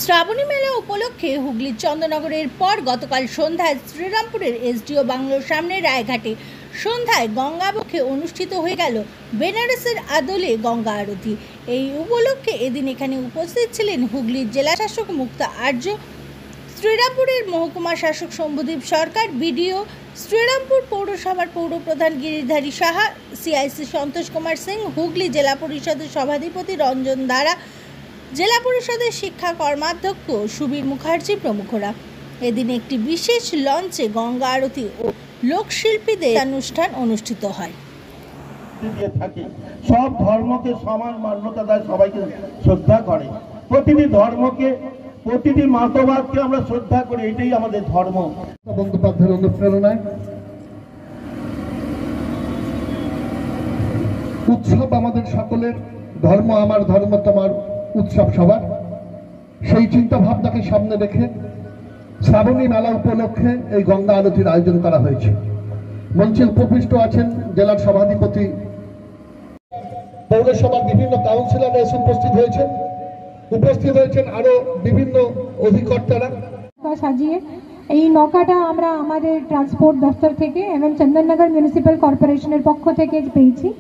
শ্রাবণী মেলা উপলক্ষে হুগলির চন্দননগরের পর গতকাল সন্ধ্যায় শ্রীরামপুরের এসডিও বাংলোর সামনে রায়ঘাটে সন্ধ্যায় গঙ্গাবক্ষে অনুষ্ঠিত হয়ে গেল বেনারসের আদলে গঙ্গা আরতি। এই উপলক্ষে এদিন এখানে উপস্থিত ছিলেন হুগলির জেলা শাসক মুক্তা আর্য, শ্রীরামপুরের মহকুমা শাসক শম্ভুদীপ সরকার, বিডিও শ্রীরামপুর পৌরসভার পৌরপ্রধান গিরিধারী সাহা, সিআইসি সন্তোষ কুমার সিং, হুগলি জেলা পরিষদের সভাধিপতি রঞ্জন দারা, জেলা পরিষদের শিক্ষা কর্মাধ্যক্ষ সুবীর মুখার্জি প্রমুখরা। এদিন একটি বিশেষ লঞ্চে গঙ্গা আরতি ও লোকশিল্পীদের অনুষ্ঠান অনুষ্ঠিত হয়। সব ধর্মকে সমান মান্যতা দেয়, সবাইকে শ্রদ্ধা করে, প্রতিটি ধর্মকে প্রতিটি মতবাদকে আমরা শ্রদ্ধা করি, এটাই আমাদের ধর্ম। বন্দ্যোপাধ্যায়ের অনুপ্রেরণায় উৎসব আমাদের সকলের, ধর্ম আমার, ধর্ম তোমার, উৎসব সবার। সেই চিন্তা ভাবনাকে সামনে রেখে শ্রাবণী মেলা উপলক্ষে এই গঙ্গা আরতির আয়োজন করা হয়েছে। মঞ্চে উপবিষ্ট আছেন জেলার সভাধিপতি, পৌরসভার বিভিন্ন কাউন্সিলররা এসে উপস্থিত হয়েছেন আরো বিভিন্ন অধিকর্তারা। সাজিয়ে এই নৌকাটা আমরা আমাদের ট্রান্সপোর্ট দপ্তর থেকে এবং চন্দননগর মিউনিসিপ্যাল কর্পোরেশনের পক্ষ থেকে পেয়েছি।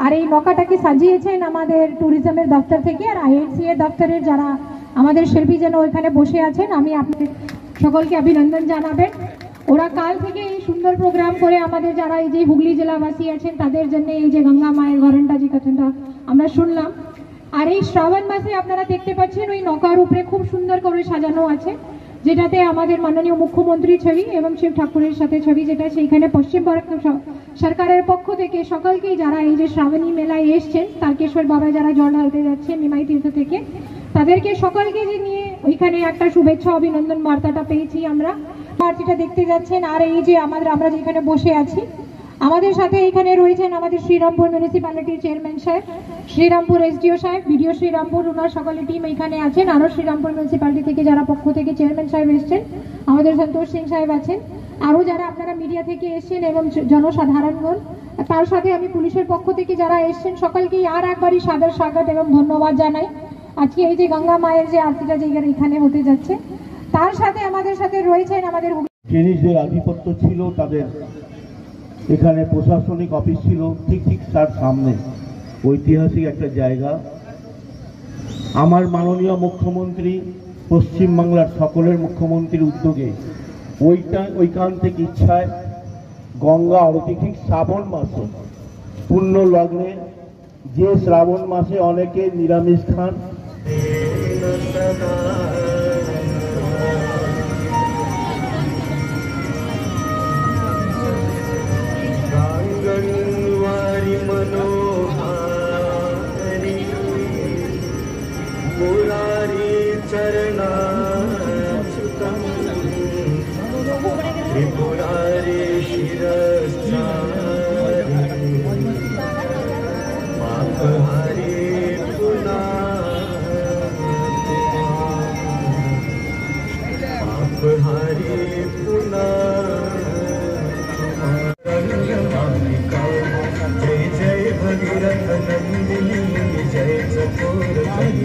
আর এই নৌকাটাকে সাজিয়েছেন আমাদের ট্যুরিজমের দপ্তর থেকে, আর আইএনসি এর দপ্তরের যারা আমাদের শিল্পী যেন ওইখানে বসে আছেন, আমি আপনাদের সকলকে অভিনন্দন জানাবেন। ওরা কাল থেকে এই সুন্দর প্রোগ্রাম করে আমাদের যারা এই যে হুগলি জেলাবাসী আছেন তাদের জন্য এই যে গঙ্গা মায়ের ঘরণটা যে কথাটা আমরা শুনলাম। আর এই শ্রাবণ মাসে আপনারা দেখতে পাচ্ছেন ওই নৌকার উপরে খুব সুন্দর করে সাজানো আছে, যেটাতে আমাদের মাননীয় মুখ্যমন্ত্রী ছবি এবং শিব ঠাকুরের সাথে ছবি, যেটা সেইখানে পশ্চিমবঙ্গ সরকারের পক্ষ থেকে সকলকেই যারা এই যে শ্রাবণী মেলায় এসছেন, তারকেশ্বর বাবা যারা জল ঢালতে যাচ্ছেন নিমাই তীর্থ থেকে, তাদেরকে সকলকে যে নিয়ে ওইখানে একটা শুভেচ্ছা অভিনন্দন বার্তাটা পেয়েছি আমরা। পার্টিটা দেখতে যাচ্ছেন। আর এই যে আমরা যেখানে বসে আছি, আমাদের সাথে এখানে রয়েছেন আমাদের শ্রীরামপুর মিউনিসিপ্যালিটির চেয়ারম্যান সাহেব, শ্রীরামপুর এসডিও সাহেব, বিডিও শ্রীরামপুর, ওনার সকলের টিম এখানে আছেন। আরও শ্রীরামপুর মিউনিসিপ্যালিটি থেকে যারা পক্ষ থেকে চেয়ারম্যান সাহেব এসছেন, আমাদের সন্তোষ সিং সাহেব আছেন, আরও যারা আপনারা মিডিয়া থেকে এসছেন এবং জনসাধারণগণ, তার সাথে আমি পুলিশের পক্ষ থেকে যারা এসছেন সকলকেই আর একবারই সাদর স্বাগত এবং ধন্যবাদ জানাই। আজকে এই যে গঙ্গা মায়ের যে আরতিটা যে এখানে হতে যাচ্ছে, তার সাথে আমাদের সাথে রয়েছেন আমাদের ব্রিটিশদের আধিপত্য ছিল, তাদের এখানে প্রশাসনিক অফিস ছিল ঠিক তার সামনে, ঐতিহাসিক একটা জায়গা। আমার মাননীয় মুখ্যমন্ত্রী, পশ্চিমবাংলার সকলের মুখ্যমন্ত্রীর উদ্যোগে ওইখান থেকে ইচ্ছায় গঙ্গা আরতি ঠিক শ্রাবণ মাসে পূর্ণ লগ্নে, যে শ্রাবণ মাসে অনেকে নিরামিষ খান, त्रिपुरारे शिरस्चारि मापहारे जय जय भगीरथ नंदिनी, जय चकोर जय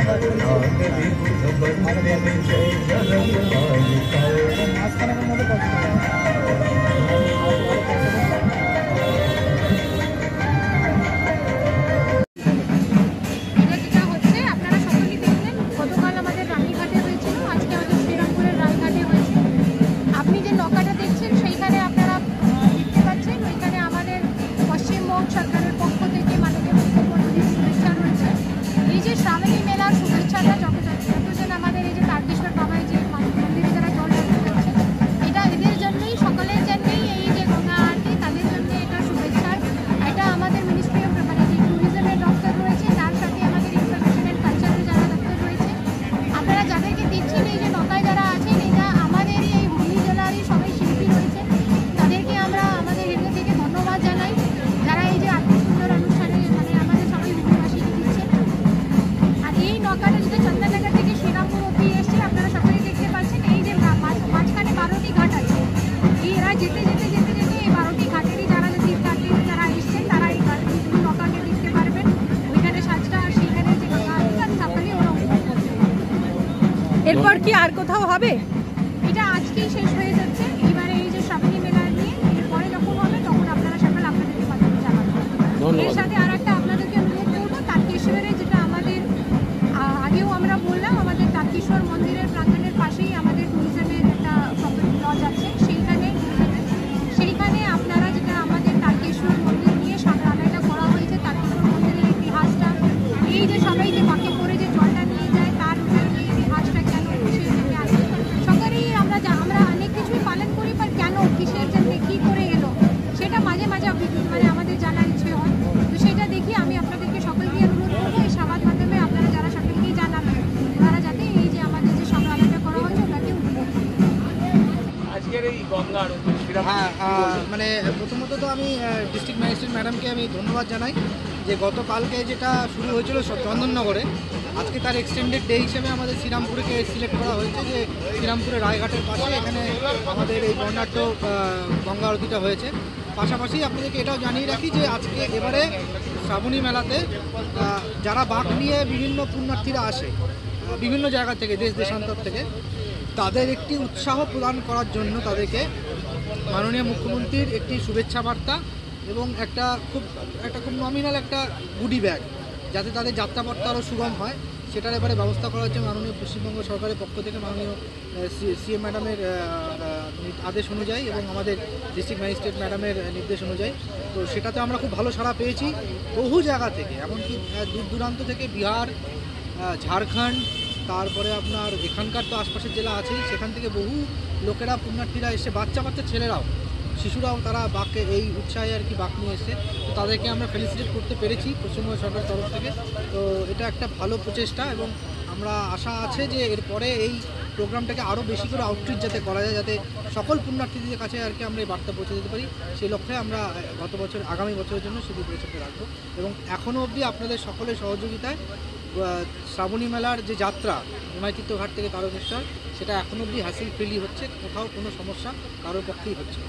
जगन्नाथ। সরকারের পক্ষ থেকে মাননীয় মুখ্যমন্ত্রীর শুভেচ্ছা রয়েছে। এই যে শ্রাবণী মেলার শুভেচ্ছাটা যতজন আমাদের এই যে তারকেশ্বর বাবায় যে মন্দিরে যারা জল ঢালতে যাচ্ছে, এটা এদের জন্যই, সকলের জন্যই এই যে গঙ্গা আরতি, তাদের জন্য এটা শুভেচ্ছা। এটা আমাদের মিনিস্ট্রি অফ মানে যে ট্যুরিজমের দপ্তর রয়েছে, তার সাথে আমাদের ইনফরমেশন অ্যান্ড কালচারের যারা দপ্তর রয়েছে, আপনারা যাদেরকে দেখছেন এই যে নৌকায় যারা আছেন, এটা আমাদেরই এই হুগলি জেলারই সবাই শিল্পী রয়েছে, তাদেরকে আমরা আমাদের হৃদয় থেকে ধন্যবাদ জানাই, যারা এই যে সুন্দর অনুষ্ঠানে মানে আমাদের সবাই হুগলিবাসীকে দিচ্ছে। আর এই নৌকাটা যেটা চন্দননগর থেকে শ্রীরামপুর অব্দি এসছে, আপনারা সকলেই দেখতে পাচ্ছেন। এই যে মাঝখানে 12টি ঘাট আছে, এরা যেতে যেতে এই 12টি ঘাটেরই যারা তীর্থযাত্রী যারা এসছেন, তারা এই নৌকাকে দেখতে পারবেন। ওইখানে সাজটা আর সেইখানে যে গঙ্গা আরতি, সকলেই ওরা উপভোগ করতে পারবেন। এরপর কি আর কোথাও হবে? এটা আজকেই শেষ হয়ে যাচ্ছে। এবারে এই যে শ্রাবণী মেলা নিয়ে এরপরে যখন হবে তখন আপনারা সকলে আপনাদেরকে মাধ্যমে জানাবো। এর সাথে আর একটা আপনাদেরকে অনুরোধ করবো, তারকেশ্বরে যেটা আমাদের আগেও আমরা বললাম, আমাদের তারকেশ্বর মন্দিরের প্রাঙ্গণের পাশেই আমাদের ট্যুরিজমের একটা প্রপার্টি লজ আছে। সেইখানে আপনারা যেটা আমাদের তারকেশ্বর মন্দির নিয়ে সামলাটা করা হয়েছে, তারকেশ্বর মন্দিরের ইতিহাসটা, এই যে সবাই যে বাঁকে পড়ে যে জলটা নিয়ে যায় তার ইতিহাসটা কেন, কিসের জন্য আসে, সকালেই আমরা অনেক কিছুই পালন করি, বাট কেন, কিসের জন্য, কী করে এলো, সেটা মাঝে মাঝে মানে আমাদের জানার ইচ্ছে হয়। তো সেটা দেখি আমি আপনাদেরকে সকলকে অনুরোধ করবো এই সংবাদ মাধ্যমে আপনারা যারা সকলকেই জানাবেন, তারা যাতে এই যে আমাদের যে সংগ্রামটা করা হয়েছে ওটাকে উপভোগ করতে। আজকের এই গঙ্গা আরতি মানে প্রথমত তো আমি ডিস্ট্রিক্ট ম্যাজিস্ট্রেট ম্যাডামকে আমি ধন্যবাদ জানাই যে গতকালকে যেটা শুরু হয়েছিল চন্দননগরে, আজকে তার এক্সটেন্ডেড ডে হিসেবে আমাদের শ্রীরামপুরকে সিলেক্ট করা হয়েছে, যে শ্রীরামপুরে রায়ঘাটের পাশে এখানে আমাদের এই বর্ণাঢ্য গঙ্গা আরতিটা হয়েছে। পাশাপাশি আপনাদেরকে এটাও জানিয়ে রাখি যে আজকে এবারে শ্রাবণী মেলাতে যারা বাঁক নিয়ে বিভিন্ন পুণ্যার্থীরা আসে বিভিন্ন জায়গা থেকে, দেশ দেশান্তর থেকে, তাদের একটি উৎসাহ প্রদান করার জন্য তাদেরকে মাননীয় মুখ্যমন্ত্রীর একটি শুভেচ্ছা বার্তা এবং একটা খুব নমিনাল একটা গুডি ব্যাগ, যাতে তাদের যাত্রাপথটা আরও সুগম হয়, সেটার এবারে ব্যবস্থা করা হচ্ছে মাননীয় পশ্চিমবঙ্গ সরকারের পক্ষ থেকে, মাননীয় সিএম ম্যাডামের আদেশ অনুযায়ী এবং আমাদের ডিস্ট্রিক্ট ম্যাজিস্ট্রেট ম্যাডামের নির্দেশ অনুযায়ী। তো সেটাতে আমরা খুব ভালো সাড়া পেয়েছি বহু জায়গা থেকে, এমনকি দূর দূরান্ত থেকে, বিহার, ঝাড়খণ্ড, তারপরে আপনার এখানকার তো আশপাশের জেলা আছেই, সেখান থেকে বহু লোকেরা পুণ্যার্থীরা এসে, বাচ্চা ছেলেরাও, শিশুরাও, তারা বাঁকে এই উৎসাহে আর কি বাঁক নিয়ে এসে, তো তাদেরকে আমরা ফেলিসিটেট করতে পেরেছি পশ্চিমবঙ্গ সরকারের তরফ থেকে। তো এটা একটা ভালো প্রচেষ্টা এবং আমরা আশা আছে যে এরপরে এই প্রোগ্রামটাকে আরও বেশি করে আউটরিচ যাতে করা যায়, যাতে সকল পুণ্যার্থীদের কাছে আর কি আমরা এই বার্তা পৌঁছে দিতে পারি, সেই লক্ষ্যে আমরা আগামী বছরের জন্য সেটি পরিচর্যা রাখবো। এবং এখনও অবধি আপনাদের সকলের সহযোগিতায় শ্রাবণী মেলার যে যাত্রা নিমাইতীর্থ ঘাট থেকে তারকেশ্বর, সেটা এখনও অবধি হ্যাসেল ফ্রিলি হচ্ছে, কোথাও কোনো সমস্যা কারোর পক্ষেই হচ্ছে না।